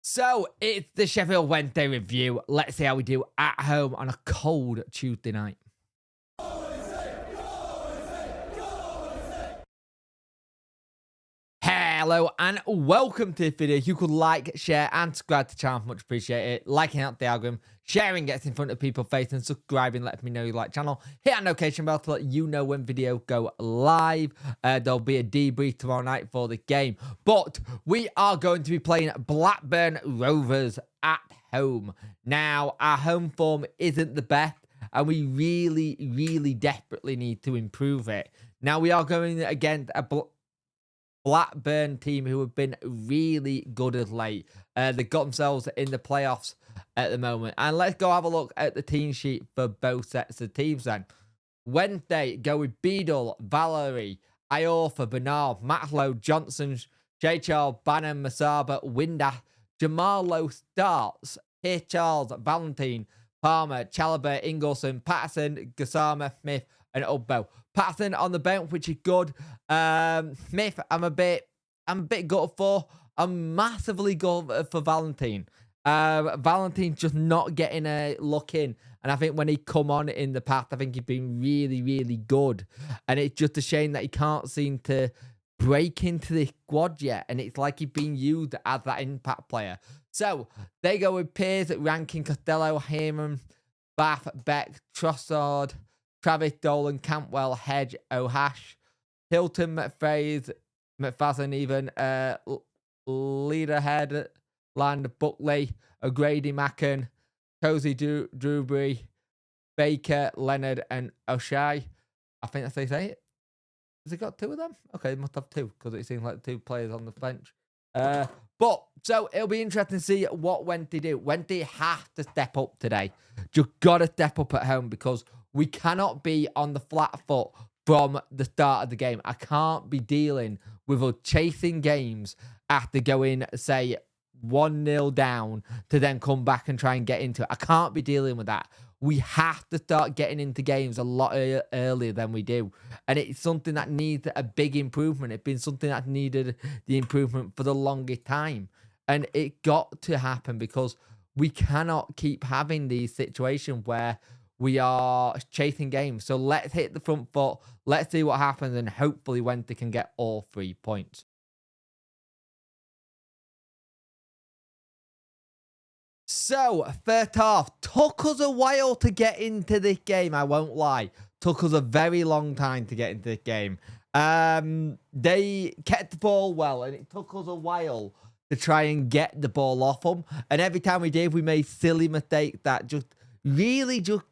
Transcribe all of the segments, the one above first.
So it's the Sheffield Wednesday review. Let's see how we do at home on a cold Tuesday night. Hello and welcome to this video. You could like, share and subscribe to the channel. Much appreciate it. Liking out the algorithm, sharing gets in front of people's face, and subscribing lets me know you like the channel. Hit that notification bell to let you know when videos go live. There'll be a debrief tomorrow night for the game. But we are going to be playing Blackburn Rovers at home. Now, our home form isn't the best, and we really desperately need to improve it. Now, we are going against a Blackburn team who have been really good of late. They got themselves in the playoffs at the moment. And let's go have a look at the team sheet for both sets of teams then. Wednesday, go with Beadle, Valerie, Iorfa, Bernard, Matlow, Johnson, J. Charles, Bannon, Masaba, Windass, Jamal starts, Here Charles, Valentine, Palmer, Chalobah, Ingleson, Patterson, Gassama, Smith, and Ubbo. Patterson on the bench, which is good. Smith, I'm a bit gutted for. I'm massively gutted for Valentine. Valentine's just not getting a look in. And I think when he come on in the past, I think he's been really good. And it's just a shame that he can't seem to break into the squad yet. And it's like he's being used as that impact player. So they go with Piers, Rankin, Costello, Heyman, Bath, Beck, Trossard, Travis, Dolan, Campbell, Hedge, O'Hash, Hilton, McFaze, McFadden even, Leaderhead, Land, Buckley, O'Grady, Macken, Cozy, Drewbury, Baker, Leonard, and O'Shea. I think that's how you say it. Has he got two of them? Okay, he must have two, because it seems like two players on the bench. But, so, it'll be interesting to see what Wendy do. Wendy has to step up today. Just got to step up at home, because we cannot be on the flat foot from the start of the game. I can't be dealing with us chasing games after going, say, 1-0 down to then come back and try and get into it. I can't be dealing with that. We have to start getting into games a lot earlier than we do. And it's something that needs a big improvement. It's been something that needed the improvement for the longest time. And it got to happen, because we cannot keep having these situations where we are chasing games. So let's hit the front foot. Let's see what happens, and hopefully Wendy can get all 3 points. So, first half, took us a while to get into this game, I won't lie. Took us a very long time to get into this game. They kept the ball well, and it took us a while to try and get the ball off them. And every time we did, we made silly mistakes that just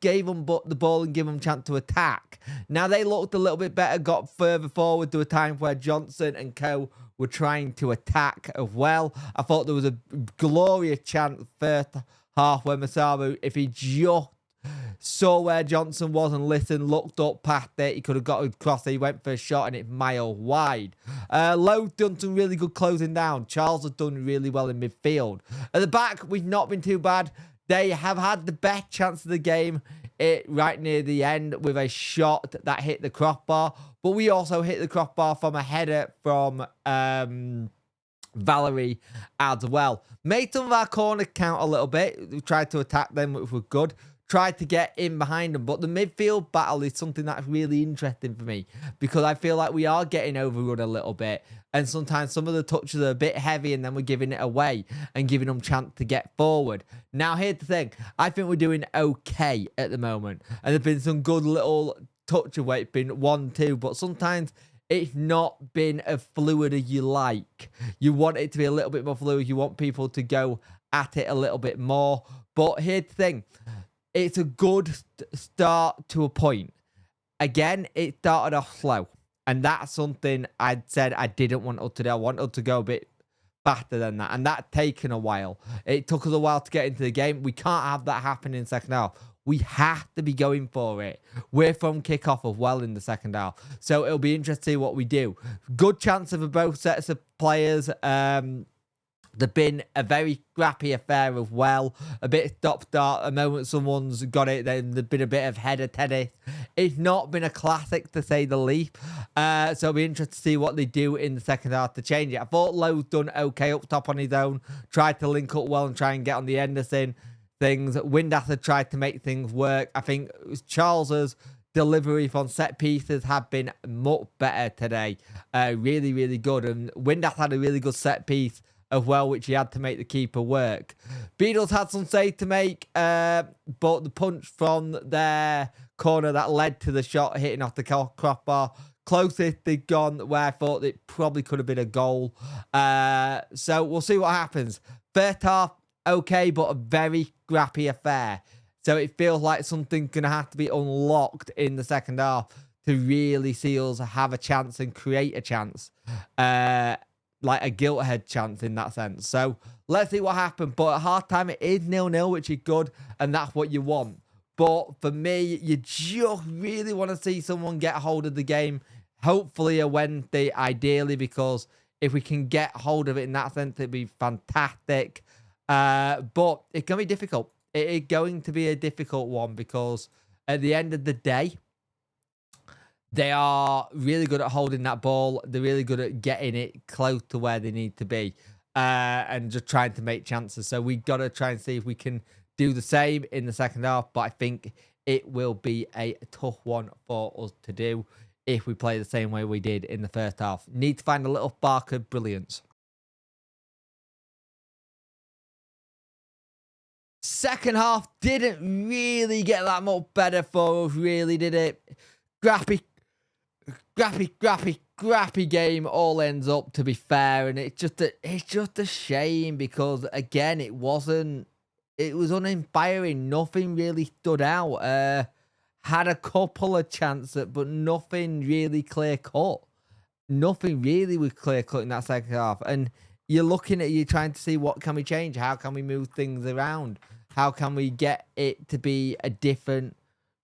gave them the ball and give them a chance to attack. Now, they looked a little bit better, got further forward to a time where Johnson and co were trying to attack as well. I thought there was a glorious chance first half where Masabu, if he just saw where Johnson was and listened, looked up past it, he could have got across. He went for a shot and it's mile wide. Lowe's done some really good closing down. Charles has done really well in midfield. At the back, we've not been too bad. They have had the best chance of the game right near the end with a shot that hit the crossbar. But we also hit the crossbar from a header from Valerie as well. Made some of our corners count a little bit. We tried to attack them, which was good. Tried to get in behind them. But the midfield battle is something that's really interesting for me, because I feel like we are getting overrun a little bit. And sometimes some of the touches are a bit heavy, and then we're giving it away and giving them a chance to get forward. Now, here's the thing. I think we're doing okay at the moment. And there's been some good little touches where it's been 1-2. But sometimes it's not been as fluid as you like. You want it to be a little bit more fluid. You want people to go at it a little bit more. But here's the thing. It's a good start to a point. Again, it started off slow. And that's something I'd said I didn't want us to do. I wanted us to go a bit faster than that. And that's taken a while. It took us a while to get into the game. We can't have that happen in the second half. We have to be going for it. We're from kickoff as well in the second half. So it'll be interesting to see what we do. Good chance for both sets of players. There's been a very scrappy affair as well. A bit of stop-start. A moment someone's got it, then there's been a bit of header tennis It's not been a classic, to say the least. So it'll be interesting to see what they do in the second half to change it. I thought Lowe's done okay up top on his own. Tried to link up well and try and get on the Henderson things. Windass tried to make things work. I think Charles's delivery from set pieces have been much better today. Really, really good. And Windass had a really good set piece as well, which he had to make the keeper work. Beatles had some save to make, but the punch from their corner that led to the shot hitting off the crossbar, closest they'd gone, where I thought it probably could have been a goal. So we'll see what happens. First half, okay, but a very scrappy affair. So it feels like something's going to have to be unlocked in the second half to really see us have a chance and create a chance. Like a gilt-head chance in that sense. So let's see what happens. But at half-time, it is 0-0, which is good, and that's what you want. But for me, you just really want to see someone get hold of the game. Hopefully a Wednesday, ideally, because if we can get hold of it in that sense, it'd be fantastic. But it's going to be difficult. It is going to be a difficult one because at the end of the day, they are really good at holding that ball. They're really good at getting it close to where they need to be and just trying to make chances. So we've got to try and see if we can do the same in the second half. But I think it will be a tough one for us to do if we play the same way we did in the first half. Need to find a little spark of brilliance. Second half didn't really get that much better for us, really, did it? Scrappy game all ends up, to be fair, and it's just a shame because again it was uninspiring. Nothing really stood out. Had a couple of chances, but nothing really clear cut. Nothing really was clear cut in that second half, and you're looking at, you're trying to see what can we change, how can we move things around, how can we get it to be a different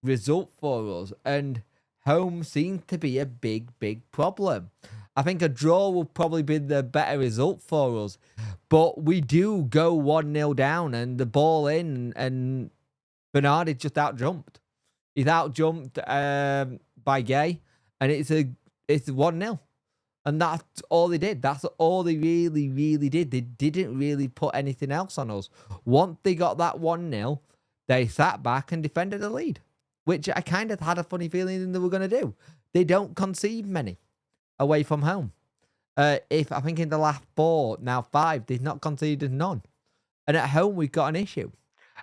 result for us, and home seems to be a big problem. I think a draw will probably be the better result for us. But we do go 1-0 down and the ball in, and Bernard is just out-jumped. He's out-jumped by Gay, and it's 1-0. And that's all they did. That's all they really did. They didn't really put anything else on us. Once they got that 1-0, they sat back and defended the lead, which I kind of had a funny feeling they were going to do. They don't concede many away from home. I think in the last 4, now 5, they've not conceded none. And at home, we've got an issue.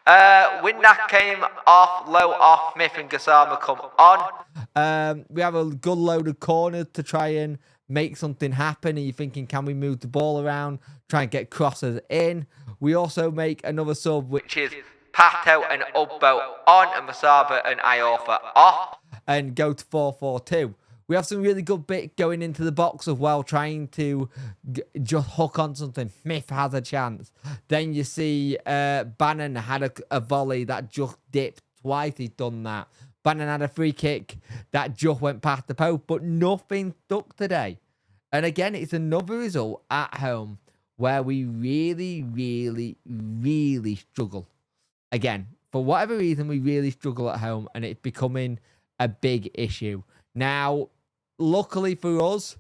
Windass came off, low off, Smith and Gassama come on. We have a good load of corners to try and make something happen. And you're thinking, can we move the ball around, try and get crosses in? We also make another sub, which is Pato and Ubbo on, and Masaba and Iorfa off, and go to 4-4-2. We have some really good bits going into the box as well, trying to just hook on something. Smith has a chance. Then you see Bannon had a volley that just dipped twice. He's done that. Bannon had a free kick that just went past the post, but nothing stuck today. And again, it's another result at home where we really struggle. Again, for whatever reason, we really struggle at home, and it's becoming a big issue. Now, luckily for us,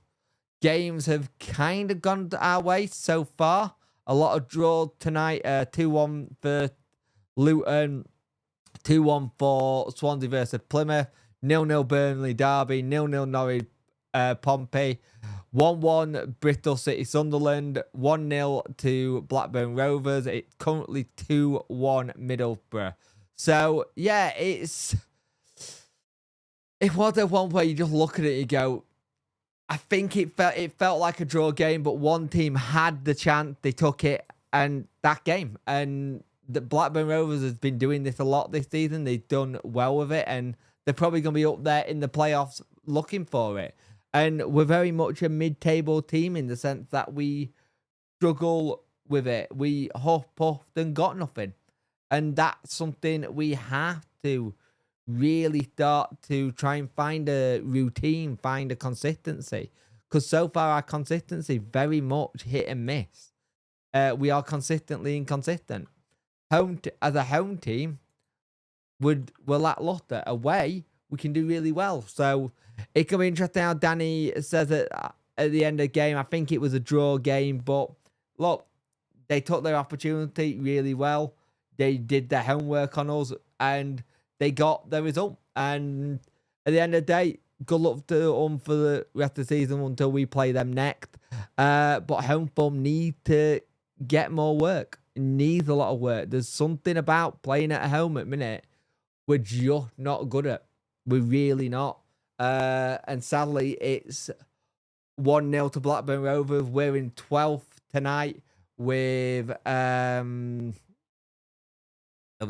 games have kind of gone our way so far. A lot of draws tonight. 2-1 for Luton, 2-1 for Swansea versus Plymouth, 0-0 Burnley Derby, 0-0 Norwich Pompey, 1-1 Bristol City Sunderland, 1-0 to Blackburn Rovers. It's currently 2-1 Middlesbrough. So, yeah, it was a one where you just look at it and you go, I think it felt like a draw game, but one team had the chance, they took it, and that game. And the Blackburn Rovers has been doing this a lot this season. They've done well with it, and they're probably going to be up there in the playoffs looking for it. And we're very much a mid-table team in the sense that we struggle with it. We puffed and got nothing. And that's something we have to really start to try and find a routine, find a consistency. Because so far our consistency very much hit and miss. We are consistently inconsistent. As a home team, we're lackluster. Away, we can do really well. So it can be interesting how Danny says it at the end of the game. I think it was a draw game, but look, they took their opportunity really well. They did their homework on us, and they got the result. And at the end of the day, good luck to them for the rest of the season until we play them next. But home form need to get more work. It needs a lot of work. There's something about playing at home at the minute we're just not good at. We're really not. And sadly, it's 1-0 to Blackburn Rovers. We're in 12th tonight with the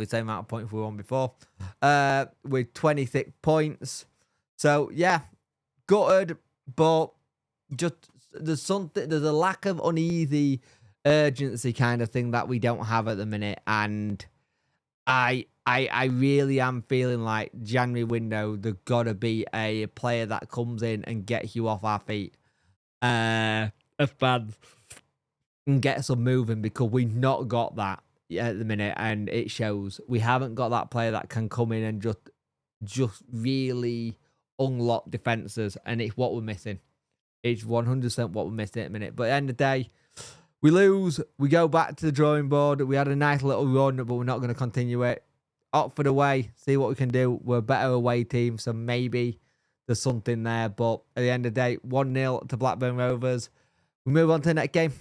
same amount of points we won before. With 26 points. So yeah, gutted, but just there's a lack of uneasy urgency kind of thing that we don't have at the minute, and I really am feeling like January window there's gotta be a player that comes in and gets you off our feet, a fan, and gets us moving, because we've not got that at the minute, and it shows. We haven't got that player that can come in and just really unlock defenses, and it's what we're missing. It's 100% what we're missing at the minute. But at the end of the day, we lose. We go back to the drawing board. We had a nice little run, but we're not going to continue it. Oxford away, see what we can do. We're a better away team, so maybe there's something there. But at the end of the day, 1-0 to Blackburn Rovers. We move on to the next game.